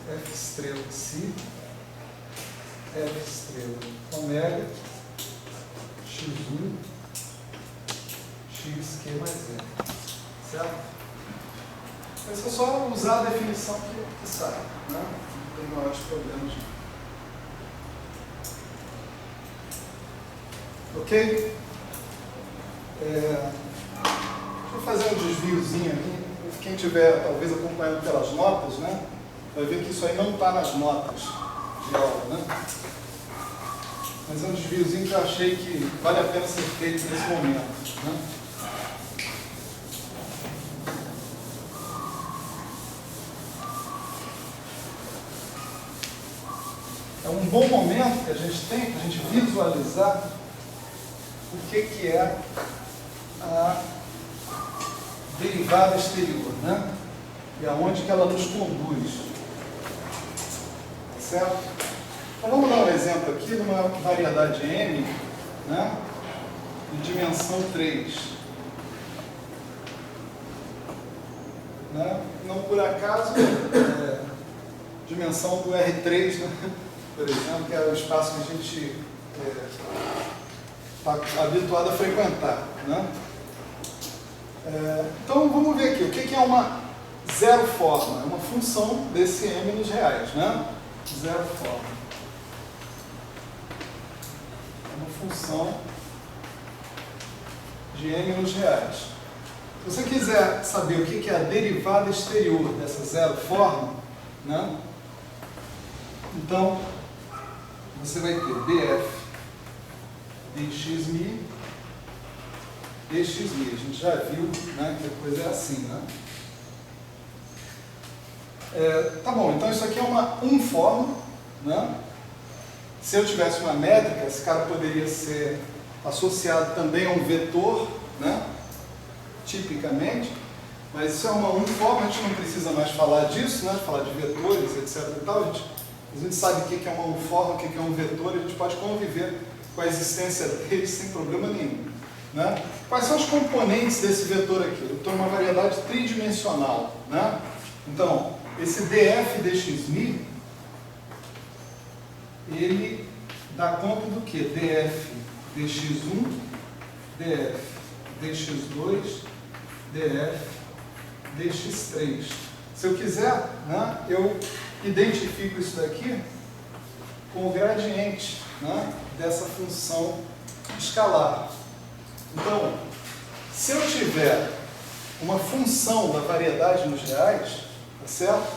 F estrela Si, F estrela ômega, x1, xq mais n. Certo? É só usar a definição que sai, né? Não tem maiores problemas. Ok? Deixa eu fazer um desviozinho aqui. Quem estiver, talvez, acompanhando pelas notas, né? Vai ver que isso aí não está nas notas de aula, né? Mas é um desviozinho que eu achei que vale a pena ser feito nesse momento, né? É um bom momento que a gente tem para a gente visualizar o que é a derivada exterior, né? E aonde que ela nos conduz. Certo? Então vamos dar um exemplo aqui de uma variedade M, né? De dimensão 3. Né? Não por acaso, dimensão do R3, né? Por exemplo, que é o espaço que a gente está habituado a frequentar. Né? Então vamos ver aqui, o que é uma zero forma? É uma função desse M nos reais, né? Zero forma. É uma função de M nos reais. Se você quiser saber o que é a derivada exterior dessa zero forma, né? Então você vai ter df dxmi, dxmi. A gente já viu, né, que a coisa é assim, né? Tá bom, então isso aqui é uma forma, né? Se eu tivesse uma métrica, esse cara poderia ser associado também a um vetor, né? Tipicamente, mas isso é uma forma, a gente não precisa mais falar disso, né? Falar de vetores, etc. E tal. A gente sabe o que é uma forma, o que é um vetor, e a gente pode conviver com a existência deles sem problema nenhum. Né? Quais são os componentes desse vetor aqui? Eu estou numa variedade tridimensional. Né? Então, esse df dxmi, ele dá conta do que? df dx1, df dx2, df dx3. Se eu quiser, né, eu identifico isso daqui com o gradiente, né, dessa função escalar. Então, se eu tiver uma função da variedade nos reais, tá certo?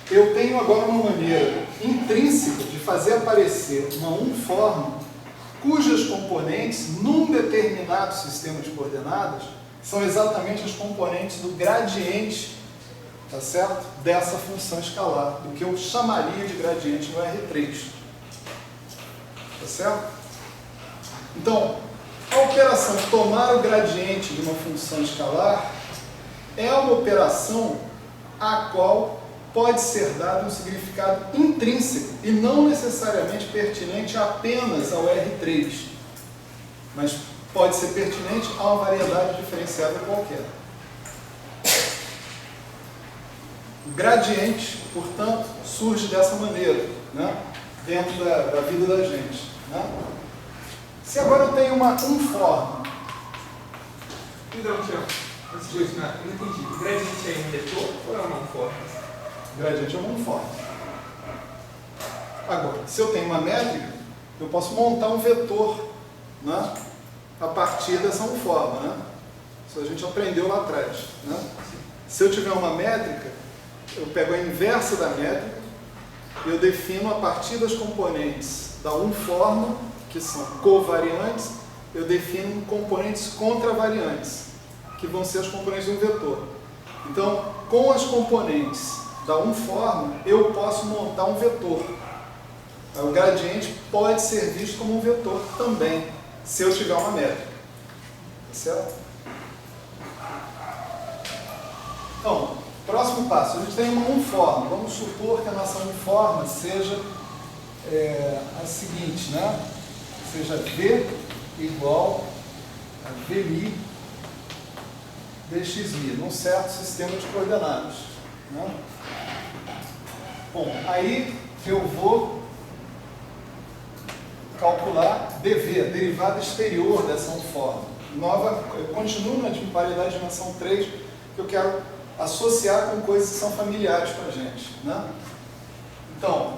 Eu tenho agora uma maneira intrínseca de fazer aparecer uma forma cujas componentes, num determinado sistema de coordenadas, são exatamente as componentes do gradiente, tá certo? Dessa função escalar, do que eu chamaria de gradiente no R3. Tá certo? Então, a operação tomar o gradiente de uma função escalar é uma operação a qual pode ser dado um significado intrínseco e não necessariamente pertinente apenas ao R3, mas pode ser pertinente a uma variedade diferenciada qualquer. O gradiente, portanto, surge dessa maneira, né, dentro da vida da gente. Né? Se agora eu tenho uma forma. Então, Tiago, antes de eu não entendi. O gradiente é um vetor ou é uma forma? O gradiente é uma forma. Agora, se eu tenho uma métrica, eu posso montar um vetor, né, a partir dessa forma. Né? Isso a gente aprendeu lá atrás. Né? Se eu tiver uma métrica, eu pego a inversa da métrica e eu defino a partir das componentes da forma, que são covariantes, eu defino componentes contravariantes, que vão ser as componentes de um vetor. Então, com as componentes da forma, eu posso montar um vetor. O gradiente pode ser visto como um vetor também, se eu tiver uma métrica. Tá certo? Então, próximo passo, a gente tem uma forma. Vamos supor que a nossa forma seja a seguinte, né? Seja V igual a Vmi dxmi, num certo sistema de coordenadas. Né? Bom, aí eu vou calcular dv, a derivada exterior dessa forma. Eu continuo na paridade de dimensão 3, que eu quero associar com coisas que são familiares para a gente, né? Então,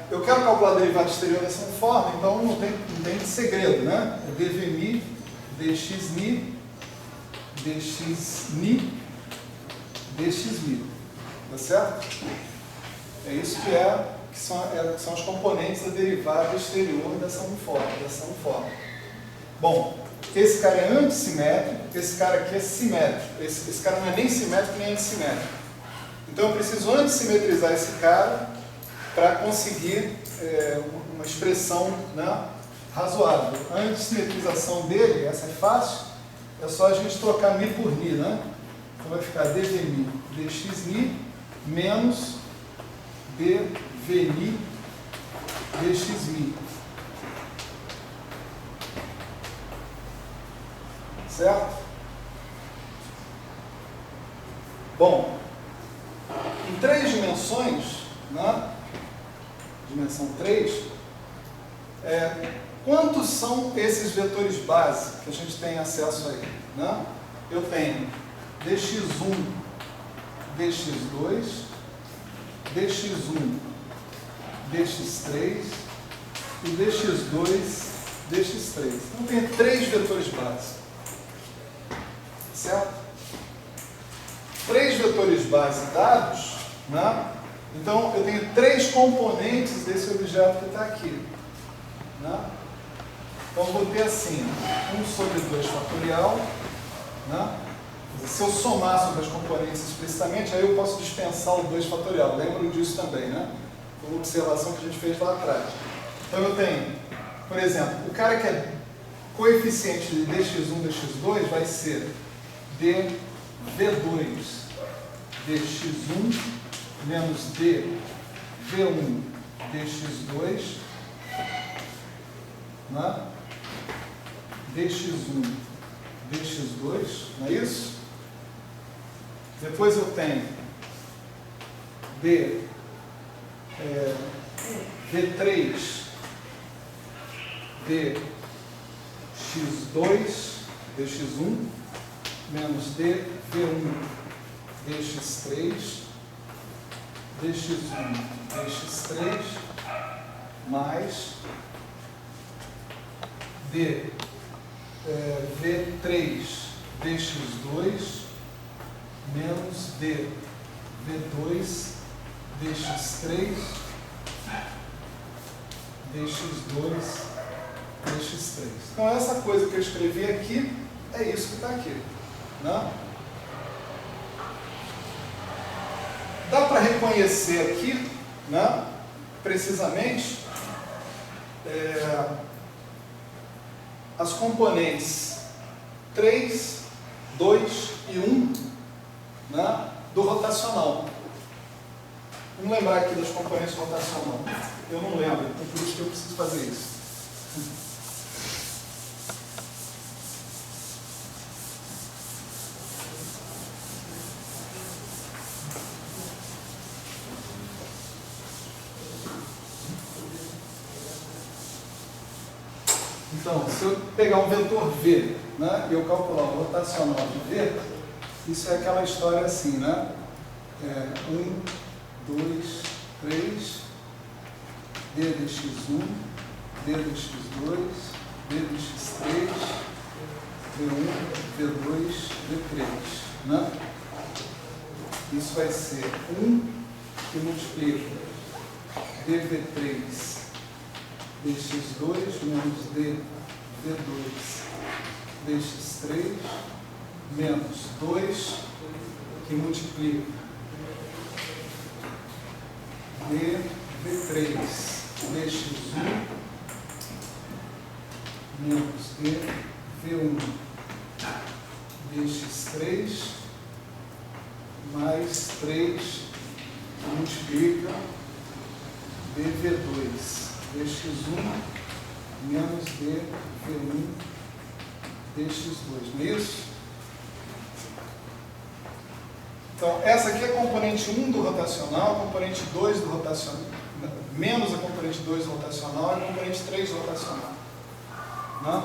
eu quero calcular a derivada exterior dessa forma, então não tem segredo, né? É dvmi, dxni, dxni, dxmi. Tá certo? É isso que são os componentes da derivada exterior dessa forma. Bom, esse cara é antissimétrico, esse cara aqui é simétrico. Esse cara não é nem simétrico nem antissimétrico. Então eu preciso antissimetrizar esse cara para conseguir uma expressão, né, razoável. A antissimetrização dele, essa é fácil, é só a gente trocar mi por ni, né? Então vai ficar dvmi dxni menos dvni dxmi. Certo? Bom, em 3 dimensões, né? Dimensão 3, quantos são esses vetores base que a gente tem acesso aí? Né? Eu tenho dx1, dx2, dx1, dx3 e dx2, dx3. Então eu tenho 3 vetores base. Certo? 3 vetores base dados, né? Então eu tenho 3 componentes desse objeto que está aqui, né? Então eu vou ter assim, 1 sobre 2 fatorial, né? Se eu somar sobre as componentes explicitamente, aí eu posso dispensar o 2 fatorial. Lembram disso também, né? Foi uma observação que a gente fez lá atrás. Então eu tenho, por exemplo, o cara que é coeficiente de dx1, dx2 vai ser dv2 dx1 menos dv1 dx2, né? dx1 dx2, não é isso? Depois eu tenho v3 dx2 dx1 menos dv1 dx3 dx1 dx3 mais v3 dx2 menos dv2 dx3 dx2 dx3. Então essa coisa que eu escrevi aqui é isso que está aqui, né? Dá para reconhecer aqui, né, precisamente as componentes 3, 2 e 1, né, do rotacional. Vamos lembrar aqui das componentes rotacional. Eu não lembro, então por isso que eu preciso fazer isso. Então, se eu pegar um vetor V, né, e eu calcular o rotacional de V, isso é aquela história assim, né? 1, 2, 3, d dx1, d dx2, d dx3, v1, v2, v3, né? Isso vai ser 1 que multiplica dv3 dx2 menos dv2 dx3 menos 2 que multiplica dv3 dx1 menos dv1 dx3 mais 3 que multiplica dv2 dx1 menos dv1 dx2, não é isso? Então, essa aqui é a componente 1 do rotacional, a componente 2 do rotacional, menos a componente 2 do rotacional e a componente 3 do rotacional. Né?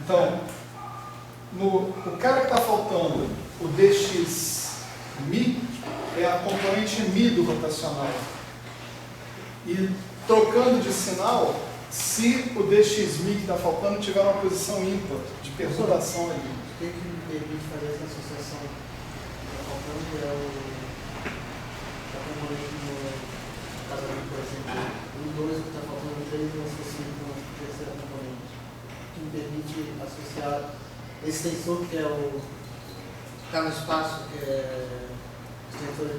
Então, o cara que está faltando, o dx mi, é a componente mi do rotacional. E trocando de sinal, se o dx mi que está faltando tiver uma posição ímpar, de perturbação ali. O que me permite fazer essa associação? Está faltando é a componente no casamento, por exemplo, o 2 que está faltando no 3 não associa com a terceira componente. O que me permite associar esse tensor que é o está no espaço, que é o tensor de...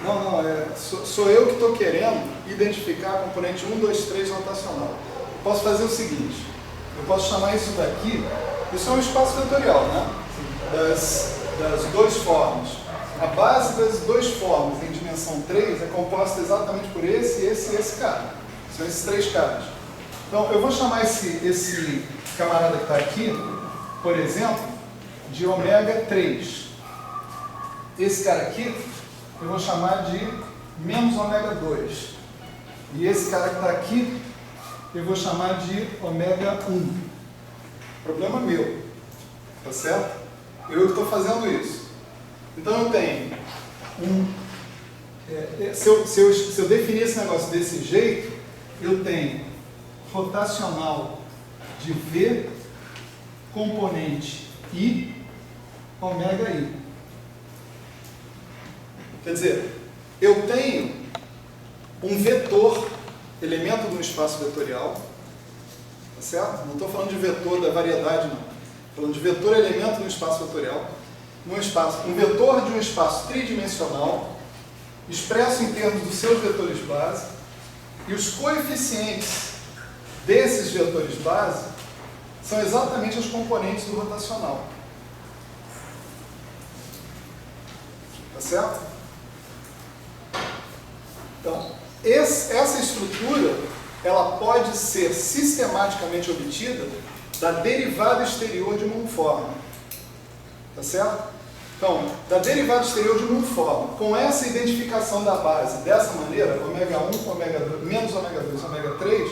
Não, sou eu que estou querendo identificar a componente 1, 2, 3 rotacional. Eu posso fazer o seguinte, eu posso chamar isso daqui, isso é um espaço vetorial, né? Das duas formas. A base das duas formas em dimensão 3 é composta exatamente por esse e esse cara. São esses três caras. Então, eu vou chamar esse camarada que está aqui, por exemplo, de ômega 3. Esse cara aqui, eu vou chamar de menos ômega 2. E esse cara que está aqui, eu vou chamar de ômega 1. Problema meu. Tá certo? Eu que estou fazendo isso. Então eu tenho se eu definir esse negócio desse jeito, eu tenho rotacional de V, componente I, ômega I. Quer dizer, eu tenho um vetor, elemento de um espaço vetorial, tá certo? Não estou falando de vetor da variedade, não. Estou falando de vetor elemento de um espaço vetorial. Um vetor de um espaço tridimensional, expresso em termos dos seus vetores base, e os coeficientes desses vetores base são exatamente as componentes do rotacional. Tá certo? Então, essa estrutura, ela pode ser sistematicamente obtida da derivada exterior de uma uniforme. Tá certo? Então, da derivada exterior de uma uniforme, com essa identificação da base dessa maneira, ômega 1, ômega 2, menos ômega 2, ômega 3,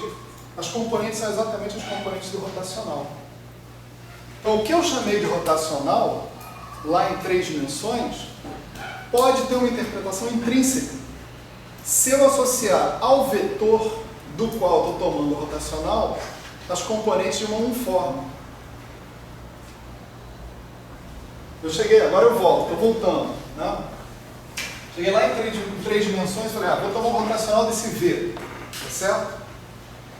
as componentes são exatamente as componentes do rotacional. Então, o que eu chamei de rotacional, lá em 3 dimensões, pode ter uma interpretação intrínseca. Se eu associar ao vetor do qual estou tomando o rotacional, as componentes de uma uniforme. Eu cheguei, agora eu volto, estou voltando. Né? Cheguei lá em 3 dimensões e falei, vou tomar o rotacional desse V. Tá certo?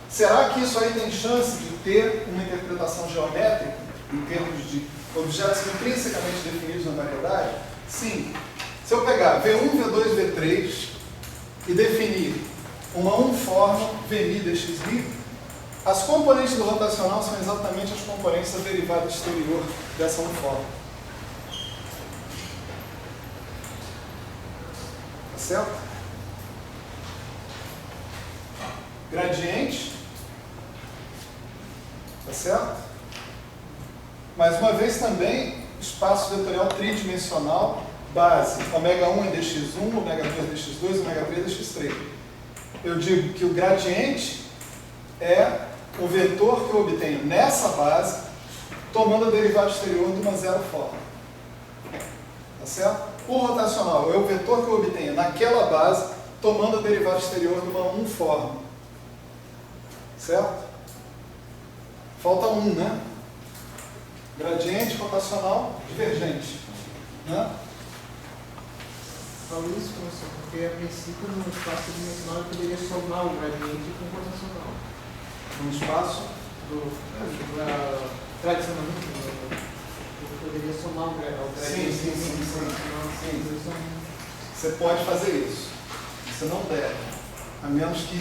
Será que isso aí tem chance de ter uma interpretação geométrica, em termos de objetos intrinsecamente definidos na variedade? Sim. Se eu pegar V1, V2, V3 e definir uma uniforme VMI dXI, as componentes do rotacional são exatamente as componentes da derivada exterior dessa uniforme. Tá certo? Gradiente. Tá certo? Mais uma vez também, espaço vetorial tridimensional, base, ômega 1 é dx1, ômega 2 é dx2, ômega 3 é dx3. Eu digo que o gradiente é o vetor que eu obtenho nessa base, tomando a derivada exterior de uma zero forma. Tá certo? O rotacional é o vetor que eu obtenho naquela base, tomando a derivada exterior de uma uniforme. Certo? Falta um, né? Gradiente, rotacional, divergente. Né? Falo isso, professor, porque a princípio no espaço tridimensional eu poderia somar o gradiente com o rotacional. No espaço tradicionalmente, eu poderia somar o gradiente. Sim. Você pode fazer isso. Você não deve. A menos que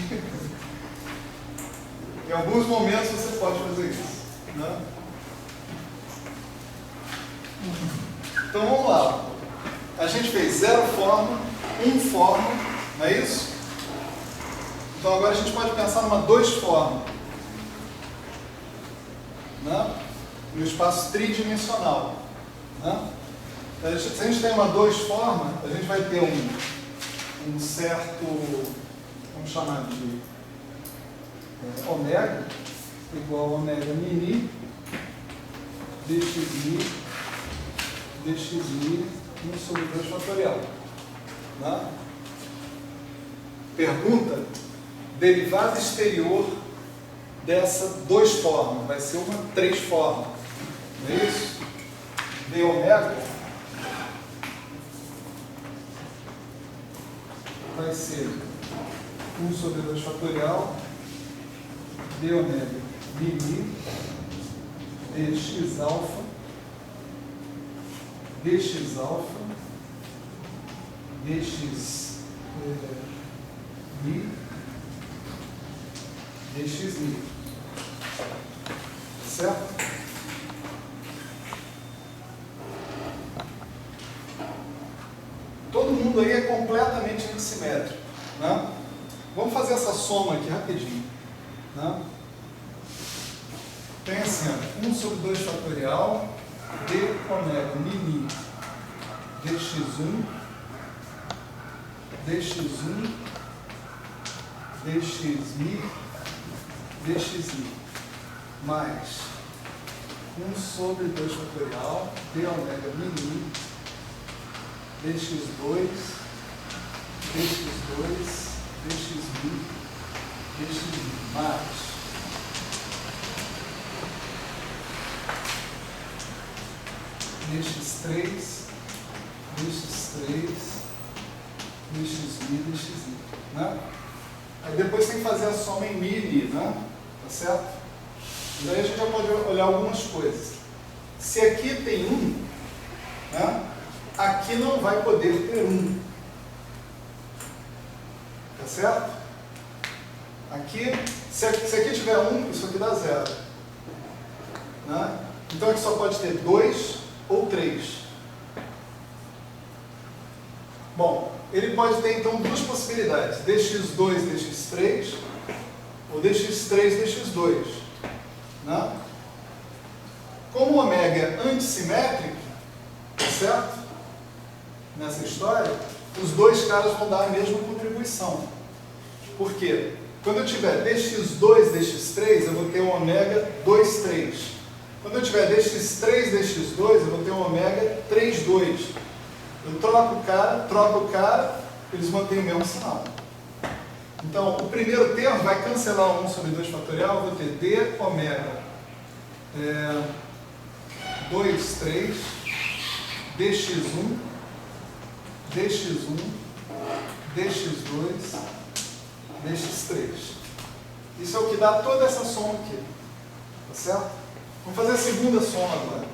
em alguns momentos você pode fazer isso. Né? Então vamos lá. A gente fez zero forma, um forma, não é isso? Então agora a gente pode pensar numa dois forma. Né? No espaço tridimensional. Né? Se a gente tem uma 2 forma, a gente vai ter um certo, vamos chamar de ômega, igual a ômega mini, dxi, 1 sobre 2 fatorial. Né? Pergunta, derivada exterior dessa 2 formas, vai ser uma 3 forma, não é isso? D ômega vai ser 1 sobre 2 fatorial, d ômega mini, dx alfa, dx mi, dx mi. Certo? Todo mundo aí é completamente antissimétrico. Né? Vamos fazer essa soma aqui rapidinho. Né? Tem assim, ó, 1 sobre 2 fatorial, d ômega mini, dx1, dx1, dxmi, dxi, mais 1 sobre 2 fatorial, d ômega mini, dx2, dx2, dxmi, dxi, mais dx3, dx3, dxmi, dxi. Né? Aí depois tem que fazer a soma em mini, né? Tá certo? E daí a gente já pode olhar algumas coisas. Se aqui tem 1, né? Aqui não vai poder ter 1. Tá certo? Aqui, se aqui tiver 1, isso aqui dá 0. Né? Então aqui só pode ter 2 ou 3. Bom, ele pode ter então 2 possibilidades, dx2, dx3, ou dx3, dx2. Né? Como o ômega é antissimétrico, tá certo? Nessa história, os 2 caras vão dar a mesma contribuição. Por quê? Quando eu tiver dx2, dx3, eu vou ter um ômega 2, 3. Quando eu tiver dx3, dx2, eu vou ter um ômega 3, 2. Eu troco o cara, eles mantêm o mesmo sinal. Então, o primeiro termo vai cancelar 1 sobre 2 fatorial, eu vou ter d ômega 2, 3, dx1, dx1, dx2, dx3. Isso é o que dá toda essa soma aqui. Tá certo? Vamos fazer a segunda soma agora.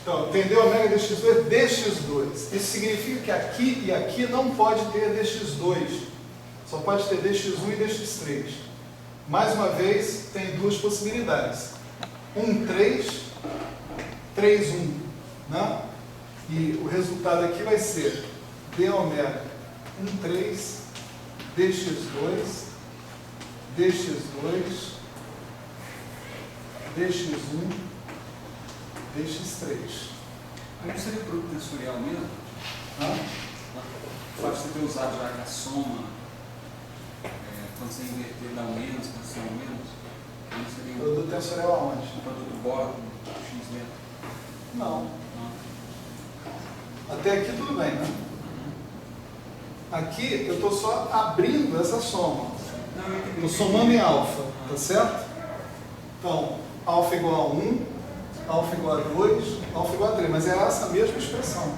Então, tem d ômega dx2, dx2. Isso significa que aqui e aqui não pode ter dx2. Só pode ter dx1 e dx3. Mais uma vez, tem 2 possibilidades. 1, 3, 3, 1. Né? E o resultado aqui vai ser d ômega 1, 3, dx2, dx2, dx1, dx3. Aí não seria produto tensorial mesmo? Hã? O fato de você ter usado já a soma, quando você inverter dá um menos, quando você dá um menos, não seria Produto tensorial aonde? um produto bordo, x metro? Não. Não. Até aqui tudo bem, né? Aqui eu estou só abrindo essa soma. Não, eu entendi. Estou somando em alfa, tá certo? Então, alfa igual a 1, alfa igual a 2, alfa igual a 3, mas é essa mesma expressão.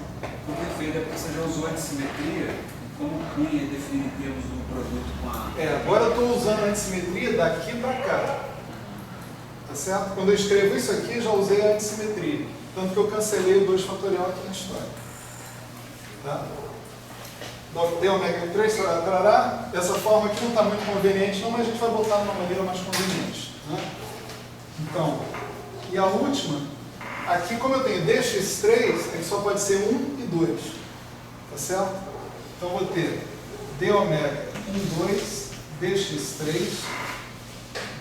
O perfeito é porque você já usou a antissimetria, como Cunha define em termos do produto com a... Agora eu estou usando a antissimetria daqui para cá. Tá certo? Quando eu escrevo isso aqui, já usei a antissimetria. Tanto que eu cancelei o 2 fatorial aqui na história. Tá? D ômega 3, trará. Essa forma aqui não está muito conveniente, não, mas a gente vai botar de uma maneira mais conveniente. Né? Então, e a última, aqui como eu tenho dx3, ele só pode ser 1 e 2. Tá certo? Então eu vou ter d ômega 1, 2, dx3,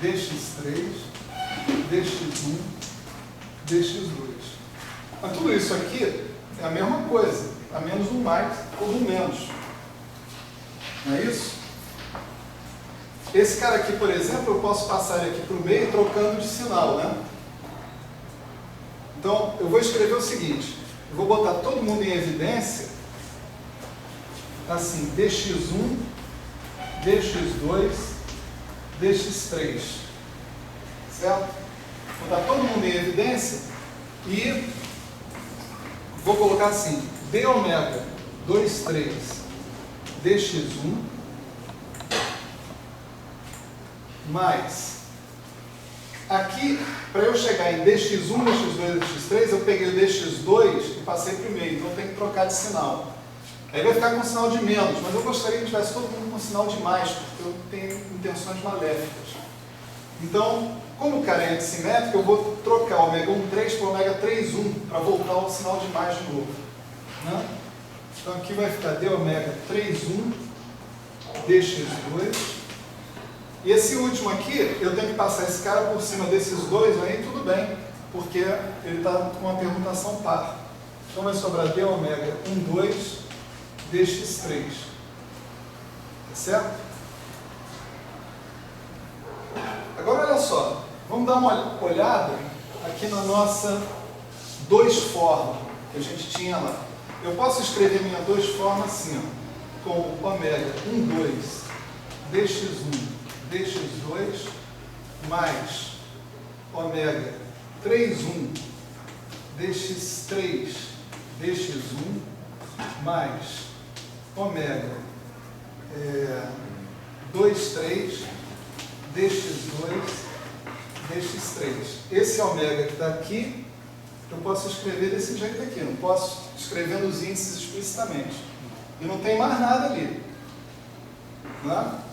dx3, dx1, dx2. Mas tudo isso aqui é a mesma coisa, a menos do mais ou do menos. Não é isso? Esse cara aqui, por exemplo, eu posso passar ele aqui para o meio trocando de sinal, né? Então, eu vou escrever o seguinte, eu vou botar todo mundo em evidência, assim, dx1, dx2, dx3, certo? Vou botar todo mundo em evidência e vou colocar assim, d ômega 2, 3, dx1, mais, aqui, para eu chegar em dx1, dx2, dx3, eu peguei o dx2 e passei para o meio, então eu tenho que trocar de sinal. Aí vai ficar com sinal de menos, mas eu gostaria que tivesse todo mundo com sinal de mais, porque eu tenho intenções maléficas. Então, como o cara é antissimétrico, eu vou trocar o ômega 1,3 para o ômega 3,1 para voltar ao sinal de mais de novo. Né? Então aqui vai ficar d ômega 3,1 dx2. E esse último aqui, eu tenho que passar esse cara por cima desses dois, aí tudo bem, porque ele está com uma permutação par. Então vai sobrar d ômega 1,2 dx3. Tá certo? Agora olha só, vamos dar uma olhada aqui na nossa 2 forma que a gente tinha lá. Eu posso escrever minha 2 forma assim, ó, como ômega 1,2 dx1 dx2 mais ômega 3,1 dx3 dx1 mais ômega 2,3 dx2 dx3. Esse ômega que está aqui, eu posso escrever desse jeito aqui, não posso escrever nos índices explicitamente. E não tem mais nada ali. Não é?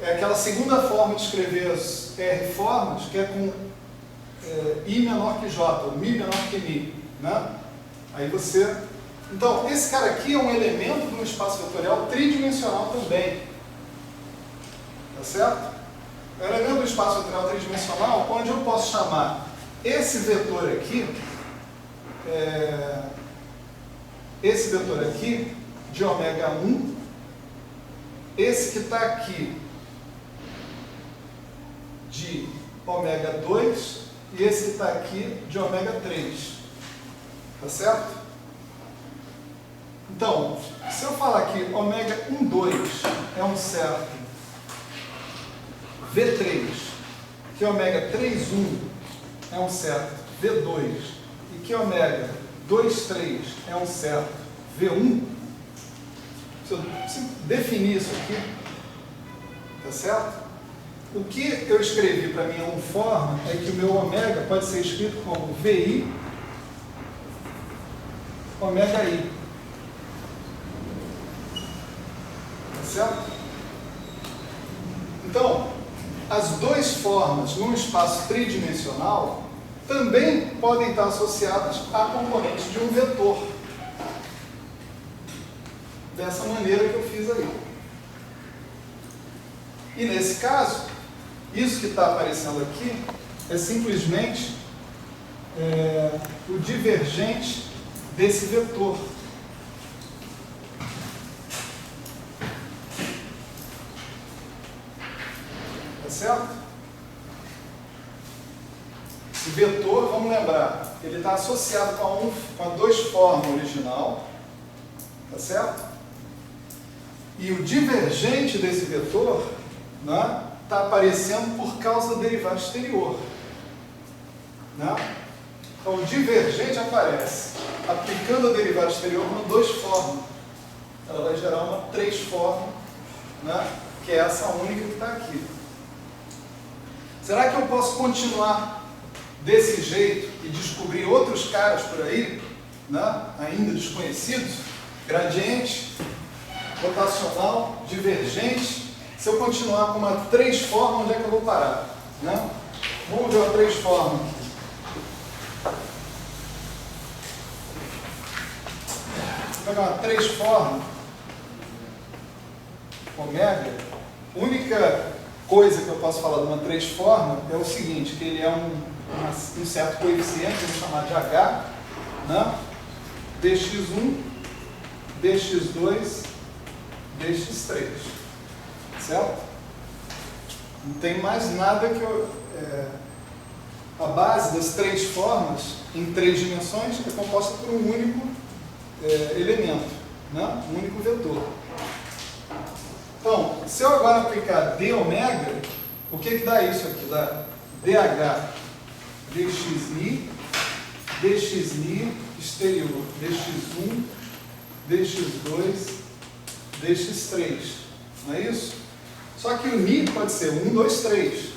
É aquela segunda forma de escrever as R formas, que é com I menor que J, ou Mi menor que Mi. Né? Aí você... Então, esse cara aqui é um elemento de um espaço vetorial tridimensional também. Tá certo? É um elemento do espaço vetorial tridimensional onde eu posso chamar esse vetor aqui, de ômega 1, esse que está aqui de ômega 2 e esse que está aqui de ômega 3. Tá certo? Então, se eu falar que ômega 1,2 é um certo V3, que ômega 3,1 é um certo V2 e que ômega 2,3 é um certo V1, se eu definir isso aqui, tá certo? O que eu escrevi para minha forma é que o meu ômega pode ser escrito como VI ômega I. Tá certo? Então, as 2 formas num espaço tridimensional também podem estar associadas a componentes de um vetor. Dessa maneira que eu fiz aí. E nesse caso, isso que está aparecendo aqui é simplesmente o divergente desse vetor. Tá certo? Esse vetor, vamos lembrar, ele está associado com a 2 forma original. Tá certo? E o divergente desse vetor, né, está aparecendo por causa da derivada exterior. Né? Então, o divergente aparece aplicando a derivada exterior uma 2 forma. Ela vai gerar uma 3 forma, né, que é essa única que está aqui. Será que eu posso continuar desse jeito e descobrir outros caras por aí, né, ainda desconhecidos? Gradiente, rotacional, divergente. Se eu continuar com uma 3 forma, onde é que eu vou parar? Né? Vamos ver uma 3 forma aqui. Vou pegar uma 3 forma, ômega. A única coisa que eu posso falar de uma 3 forma é o seguinte, que ele é um certo coeficiente, vamos chamar de H, né? dx1, dx2, dx3. Certo? Não tem mais nada que eu... a base das três formas, em três dimensões, é composta por um único elemento, né? Um único vetor. Então, se eu agora aplicar d ômega, o que dá isso aqui? Dá dh dxi, dxi exterior, dx1, dx2, dx3. Não é isso? Só que o ni pode ser 1, 2, 3.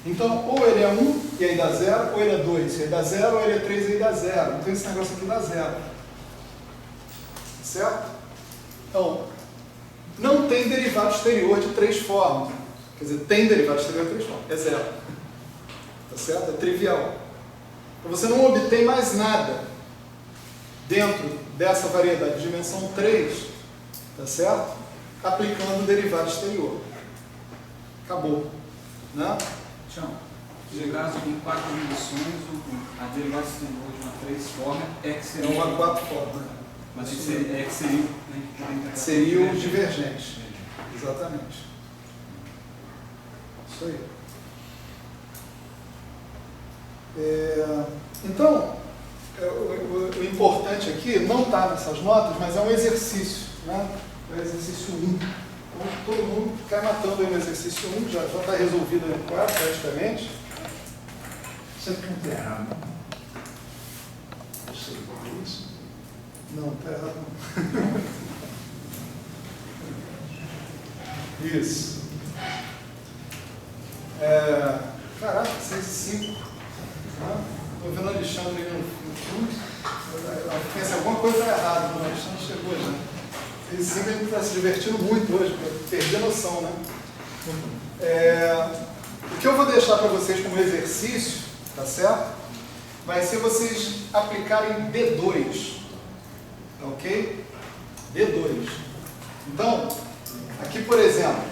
Então, ou ele é 1 e aí dá 0, ou ele é 2 e aí dá 0, ou ele é 3 e aí dá 0. Então, esse negócio aqui dá 0. Certo? Então, não tem derivado exterior de três formas. Quer dizer, tem derivado exterior de três formas. É 0. Tá certo? É trivial. Então, você não obtém mais nada dentro dessa variedade de dimensão 3, tá certo? Aplicando o derivado exterior. Acabou. Né? Tião, no caso em 4 dimensões, a derivada exterior de uma 3 forma é que É seria... uma 4 formas. Mas é que seria... Seria o divergente. Exatamente. Isso aí. Então, o importante aqui não está nessas notas, mas é um exercício, né? É o exercício 1. Então, todo mundo cai matando aí no exercício 1, já está resolvido aí no 4, praticamente. Sempre não está errado. Você falou isso? Não, está errado não. Isso. Caraca, 6 e 5. Estou vendo o Alexandre aí no fundo. Eu pensei, alguma coisa está errada, mas o Alexandre chegou já. 6 e 5 a gente está se divertindo muito hoje, para perder a noção, né? O que eu vou deixar para vocês como exercício, tá certo? Vai ser vocês aplicarem D2. Tá ok? D2. Então, aqui por exemplo,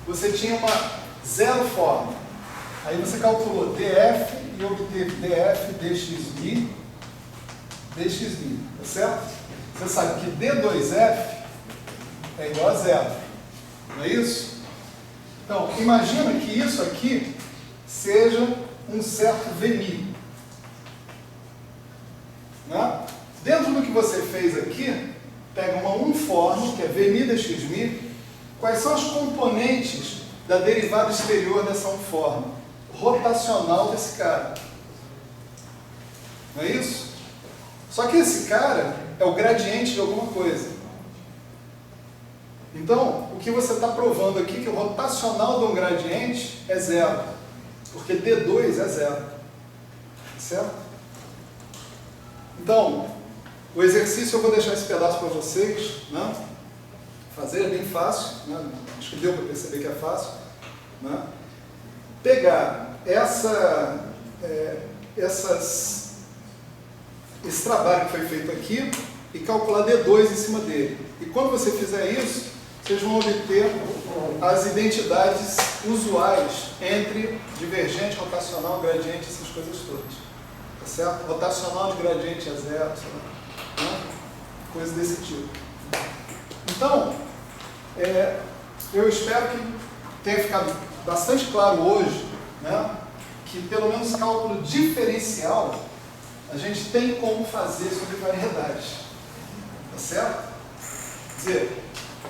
você tinha uma zero forma. Aí você calculou df e obteve df dxi, dxi, tá certo? Você sabe que d2f é igual a zero. Não é isso? Então, imagina que isso aqui seja um certo Vmi. Né? Dentro do que você fez aqui, pega uma uniforme, que é Vmi dxmi. Quais são os componentes da derivada exterior dessa uniforme? Rotacional desse cara. Não é isso? Só que esse cara é o gradiente de alguma coisa. Então, o que você está provando aqui é que o rotacional de um gradiente é zero. Porque D2 é zero. Certo? Então, o exercício eu vou deixar esse pedaço para vocês, né? Fazer é bem fácil, né? Acho que deu para perceber que é fácil, né? Pegar esse trabalho que foi feito aqui e calcular D2 em cima dele. E quando você fizer isso, vocês vão obter as identidades usuais entre divergente, rotacional, gradiente, essas coisas todas. Tá certo? Rotacional de gradiente é zero, sei lá, né? Coisa desse tipo. Então, eu espero que tenha ficado bastante claro hoje, né, que pelo menos cálculo diferencial a gente tem como fazer sobre variedades. Tá certo? Quer dizer,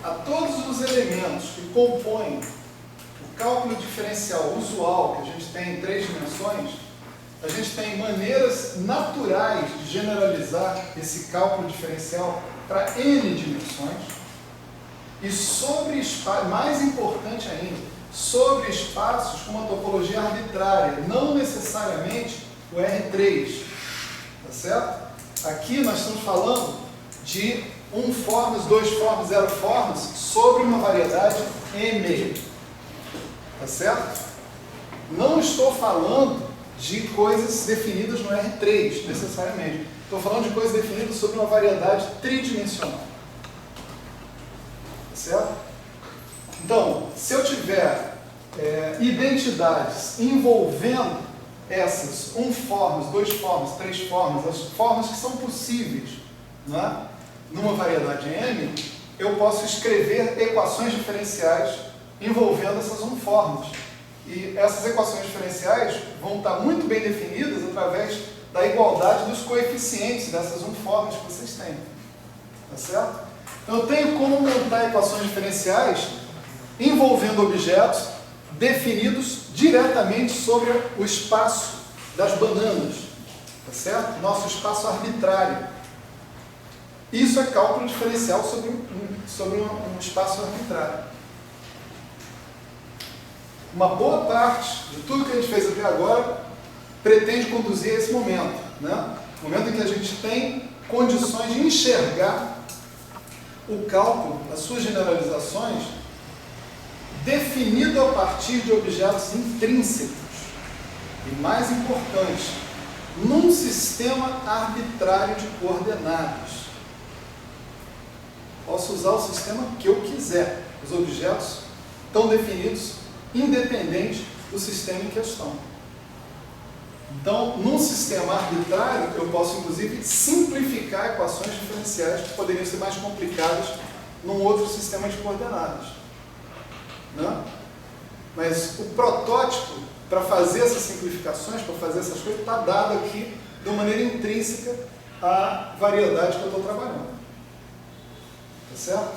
a todos os elementos que compõem o cálculo diferencial usual que a gente tem em 3 dimensões, a gente tem maneiras naturais de generalizar esse cálculo diferencial para N dimensões. E sobre espaços, mais importante ainda, sobre espaços com uma topologia arbitrária, não necessariamente o R3. Tá certo? Aqui nós estamos falando de 1 formas, 2 formas, 0 formas sobre uma variedade M. Tá certo? Não estou falando de coisas definidas no R3, necessariamente. Estou falando de coisas definidas sobre uma variedade tridimensional. Tá certo? Então, se eu tiver identidades envolvendo essas formas, 2 formas, 3 formas, as formas que são possíveis, não é? Numa variedade M, eu posso escrever equações diferenciais envolvendo essas formas. E essas equações diferenciais vão estar muito bem definidas através da igualdade dos coeficientes dessas formas que vocês têm. Tá certo? Então eu tenho como montar equações diferenciais envolvendo objetos definidos diretamente sobre o espaço das bananas. Tá certo? Nosso espaço arbitrário. Isso é cálculo diferencial sobre um espaço arbitrário. Uma boa parte de tudo que a gente fez até agora pretende conduzir a esse momento, né? Momento em que a gente tem condições de enxergar o cálculo, as suas generalizações, definido a partir de objetos intrínsecos. E mais importante, num sistema arbitrário de coordenadas. Posso usar o sistema que eu quiser. Os objetos estão definidos independente do sistema em questão. Então, num sistema arbitrário, eu posso, inclusive, simplificar equações diferenciais que poderiam ser mais complicadas num outro sistema de coordenadas. Né? Mas o protótipo para fazer essas simplificações, para fazer essas coisas, está dado aqui de uma maneira intrínseca à variedade que eu estou trabalhando. Tá certo?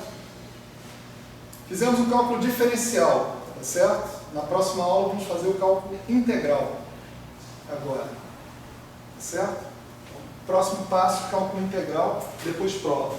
Fizemos um cálculo diferencial. Tá certo? Na próxima aula vamos fazer o cálculo integral. Agora. Tá certo? Próximo passo, cálculo integral, depois prova.